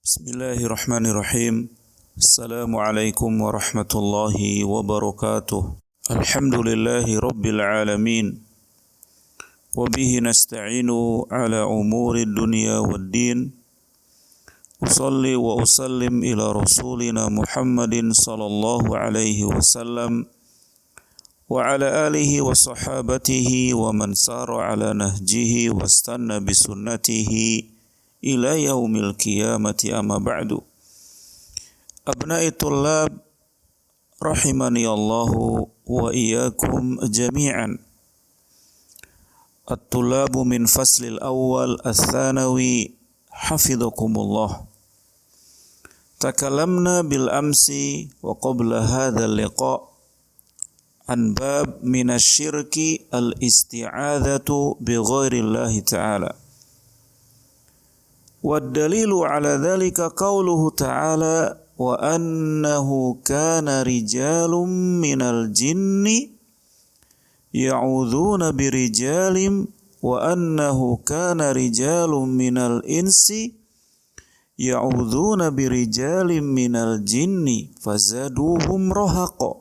Bismillahirrahmanirrahim. Assalamualaikum warahmatullahi wabarakatuh. Alhamdulillahi rabbil alamin. Wabihi nasta'inu ala umuri dunya waddin. Usalli wa usallim ila rasulina Muhammadin sallallahu alaihi wasallam wa ala alihi wa sahabatihi wa man sara ala nahjihi wastanna bisunnatihi ila yaumil qiyamati amma ba'du. Abna'i tullab rahimani Allahu wa iyyakum jami'an. At-tullabu min faslil awal ats-tsanawi hafizakumullah. Takallamna bil amsi wa qabla hadzal liqa' an bab min asy-syirki al-isti'adzatu bi ghairi Allah ta'ala. والدليل على ذلك قوله تعالى وأنه كان رجال من الجن يعوذون برجال وأنه كان رجال من الإنس يعوذون برجال من الجن فزادوهم رهقا.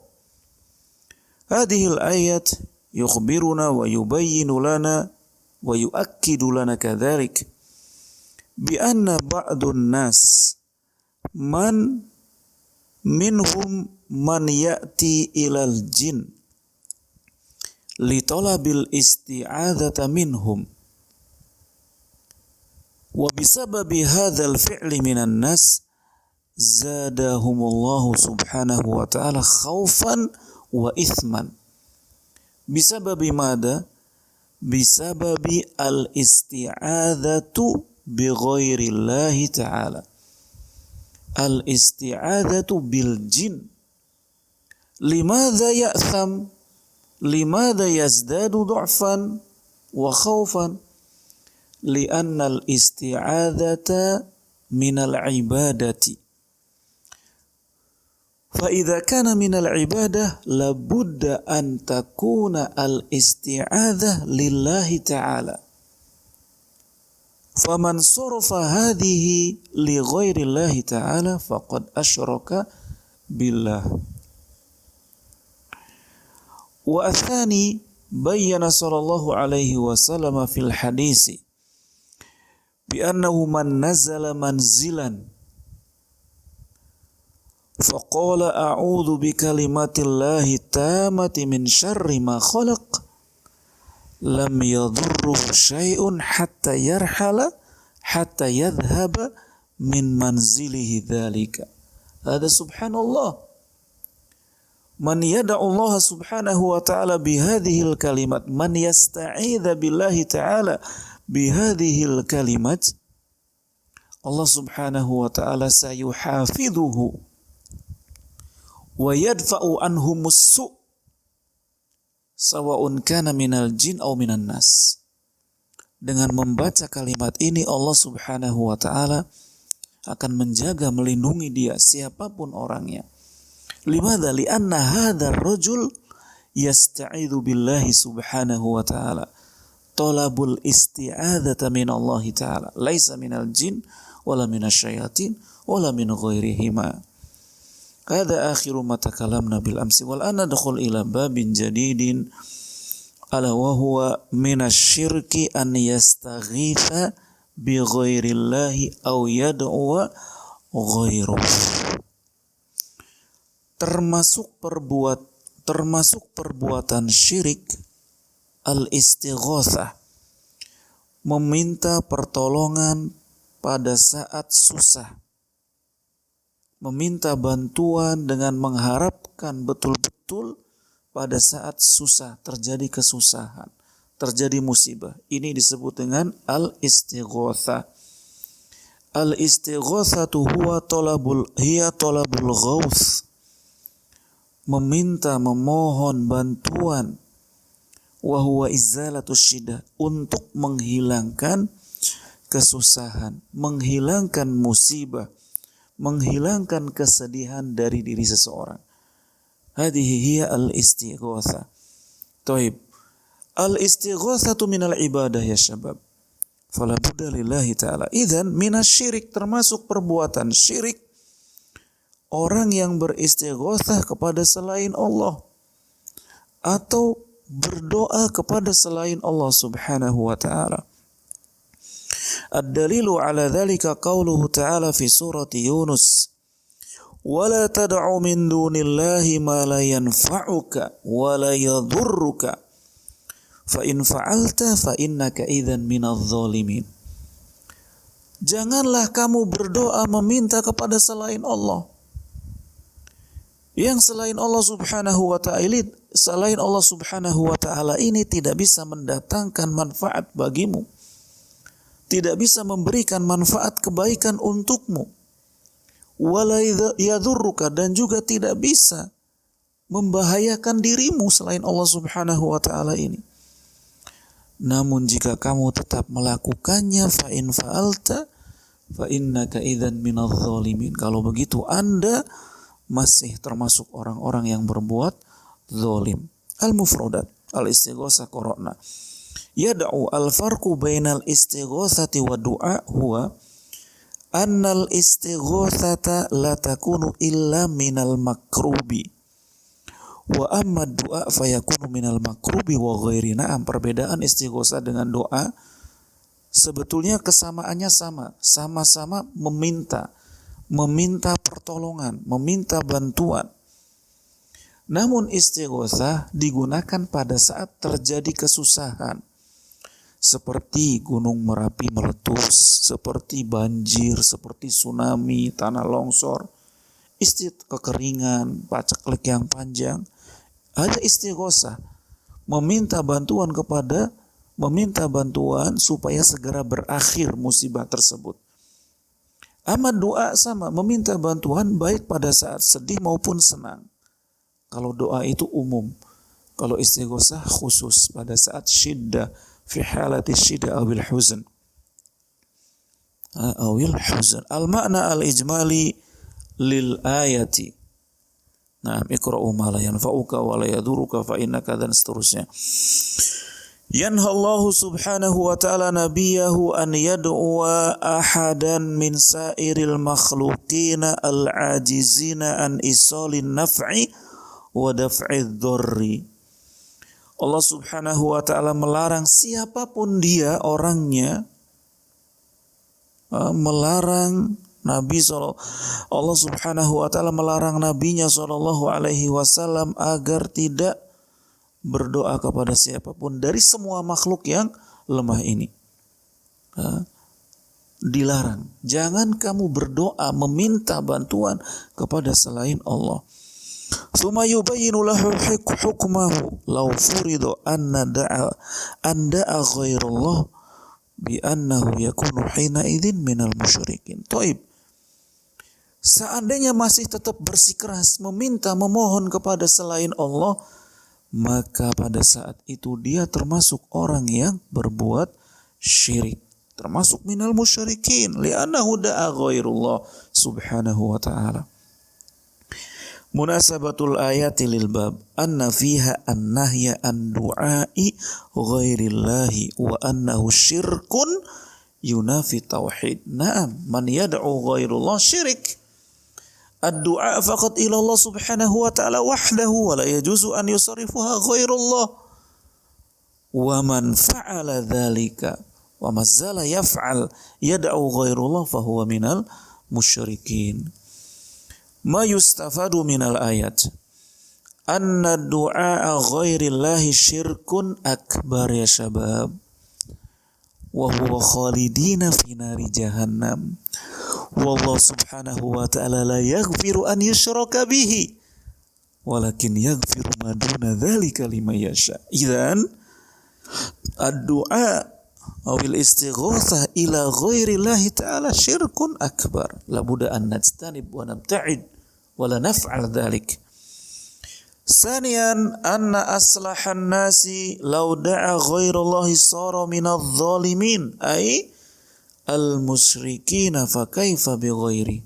هذه الآية يخبرنا ويبين لنا ويؤكد لنا كذلك بأن بعض الناس من منهم من يأتي إلى الجن لطلب الاستعاذة منهم وبسبب هذا الفعل من الناس زادهم الله سبحانه وتعالى خوفا وإثما. بسبب ماذا؟ بسبب الاستعاذة بغير الله تعالى. الاستعاذة بالجن. لماذا يأثم؟ لماذا يزداد ضعفا وخوفا؟ لأن الاستعاذة من العبادة. فإذا كان من العبادة لابد أن تكون الاستعاذة لله تعالى. فمن صرف هذه لغير الله تعالى فقد أشرك بالله. والثاني بين صلى الله عليه وسلم في الحديث بأنه من نزل منزلا فقال أعوذ بكلمات الله التامة من شر ما خلق lam yadhurruhu syai'un hatta yarhala hatta yadhhaba min manzilihi dzalika. Hada subhanallah. Man yad'u Allah subhanahu wa ta'ala bihadhil kalimat, man yasta'idza billahi ta'ala bihadhil kalimat, Allah subhanahu wa ta'ala sayuhafidhuhu wa yadfa'u anhumus su' sawa'un kana minal jin aw minan nas. Dengan membaca kalimat ini Allah subhanahu wa ta'ala akan menjaga, melindungi dia siapapun orangnya. Limadha? Lianna hadzal rajul yasta'idzu billahi subhanahu wa ta'ala. Talabul isti'adzata min Allah ta'ala. Laisa minal jin wala minasyayatin wala min ghairihima. Hada akhiru ma takalamna bil amsi wal ana nadkhul ila babin jadidin ala wa huwa minasyirki an yastaghitha bi ghairillahi aw yad'u ghairahu. Termasuk perbuatan syirik al-istighatsah, meminta pertolongan pada saat susah, meminta bantuan dengan mengharapkan betul-betul pada saat susah, terjadi kesusahan, terjadi musibah. Ini disebut dengan al-istighatsah. Al-istighatsatu talabul ghauts. Meminta, memohon bantuan. Wa huwa izalatus syiddah, untuk menghilangkan kesusahan, menghilangkan musibah, menghilangkan kesedihan dari diri seseorang. Hadhihi hiya al-istighatsah. Taib. Al-istighatsatu minal ibadah ya syabab. Fala budda lillahi ta'ala. Idzan minasyirik, termasuk perbuatan syirik orang yang beristighotsah kepada selain Allah atau berdoa kepada selain Allah Subhanahu wa ta'ala. Ad-dalilu ala dzalika qauluhu ta'ala fi surati Yunus. Wala tad'u min dunillahi ma la yanfa'uka wa la yadhurruka fa in fa'alta fa innaka idzan minadh dhalimin. Janganlah kamu berdoa meminta kepada selain Allah. Yang selain Allah Subhanahu wa ta'ala ini tidak bisa mendatangkan manfaat bagimu. Tidak bisa memberikan manfaat kebaikan untukmu. Wala yadhurruka, dan juga tidak bisa membahayakan dirimu selain Allah Subhanahu wa ta'ala ini. Namun jika kamu tetap melakukannya, fa in fa'alta fa innaka idzan minadh dhalimin. Kalau begitu Anda masih termasuk orang-orang yang berbuat zalim. Al-mufradat al-istighotsah qara'na. Yad'u al-farqu bainal istighotsati wa du'a huwa annal istighotsata la takunu illa minal makrubi wa amma du'a fayakunu minal makrubi wa ghairi. Na'am, perbedaan istighotsah dengan doa sebetulnya kesamaannya sama-sama meminta pertolongan, meminta bantuan. Namun istighotsah digunakan pada saat terjadi kesusahan, seperti gunung Merapi meletus, seperti banjir, seperti tsunami, tanah longsor, kekeringan, paceklik yang panjang. Ada istighotsah, meminta bantuan supaya segera berakhir musibah tersebut. Amma doa sama, meminta bantuan baik pada saat sedih maupun senang. Kalau doa itu umum, kalau istighotsah khusus pada saat syiddah, fi halati syiddah awil huzn. Al-makna al-ijmali lil ayati. Nah, iqra'u ma la yanfa'uka wa la yaduruka fa innaka, dan seterusnya. Yanhallahu subhanahu wa ta'ala nabiyahu an yad'uwa ahadan min sairil makhluqina al-ajizina an isalin naf'i wa daf'id dharri. Allah Subhanahu wa ta'ala melarang siapapun dia orangnya, melarang Nabi Allah Subhanahu wa ta'ala melarang Nabinya sallallahu alaihi wasallam agar tidak berdoa kepada siapapun dari semua makhluk yang lemah ini. Dilarang. Jangan kamu berdoa meminta bantuan kepada selain Allah. Tsumma yubayyinu lahu hukmahu law furidu anna da'a ghairallah bi annahu yakunu hina idzin minal musyrikin. Taib. Seandainya masih tetap bersikeras memohon kepada selain Allah, maka pada saat itu dia termasuk orang yang berbuat syirik, termasuk minal musyrikin, li'annahu da'a ghairullah subhanahu wa ta'ala. Munasabatul ayati lil bab anna fiha an-nahya an du'ai ghairillahi wa annahu syirkun yunafi tauhid. Naam, man yad'u ghairullah syirik. Ad-du'a faqat ila Allah subhanahu wa ta'ala wahdahu wa la yajuzu an yusarifuha ghairullah. Wa man fa'ala dhalika wa mazzala yaf'al yad'u ghairullah fahuwa minal musyrikin. Ma yustafadu minal ayat anna du'a ghairillahi syirkun akbar ya syabab wa huwa khalidina fi nari jahannam. Wallahu subhanahu wa ta'ala la yaghfiru an yushraka bihi walakin yaghfiru ma duna dzalika liman yasha. Idzan ad-du'a awil istighotsah ila ghairillahi ta'ala syirkun akbar. La budda an najtanib wa nabta'id wa la naf'al dzalik. Saniyan anna aslahan nasi law da'a ghairallahi sara minadh dhalimin ay al-musyrikina fa kaifa bi ghairi.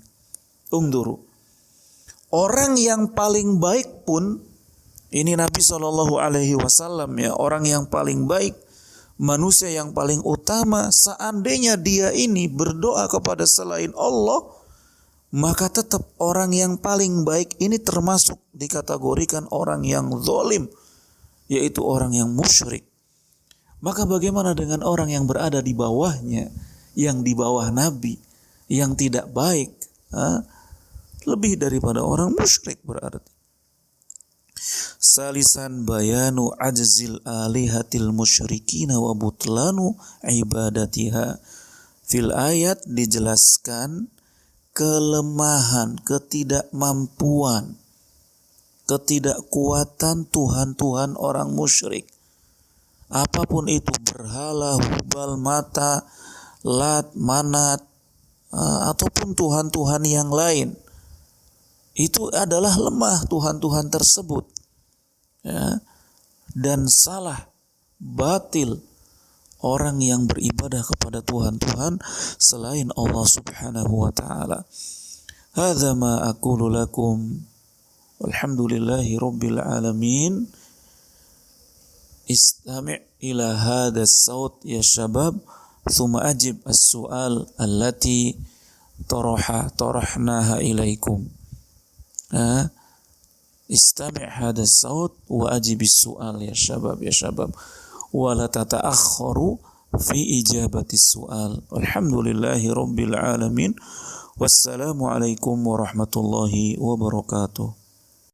Unduru. Orang yang paling baik pun, ini Nabi SAW ya, orang yang paling baik manusia yang paling utama, seandainya dia ini berdoa kepada selain Allah, maka tetap orang yang paling baik ini termasuk dikategorikan orang yang zalim, yaitu orang yang musyrik. Maka bagaimana dengan orang yang berada di bawahnya, yang di bawah Nabi, yang tidak baik? Lebih daripada orang musyrik berarti. Salisan bayanu ajzil alihatil musyrikina wa butlanu ibadatiha. Fil ayat dijelaskan kelemahan, ketidakmampuan, ketidakkuatan Tuhan-Tuhan orang musyrik. Apapun itu, berhala, hubal, mata, lat, manat, ataupun Tuhan-Tuhan yang lain. Itu adalah lemah Tuhan-Tuhan tersebut, ya, dan salah, batil orang yang beribadah kepada Tuhan-Tuhan selain Allah Subhanahu wa ta'ala. Hadza ma aqulu lakum walhamdulillahi rabbil alamin. Istami' ila hadha as-saut ya syabab, thumma ajib as-su'al allati tarahnaha ilaikum. Istami' hadha as-saut wa ajib as-su'al ya syabab wa la tata'akhkharu fi ijabati as-su'al. Alhamdulillahi rabbil alamin. Wassalamu alaikum warahmatullahi wabarakatuh.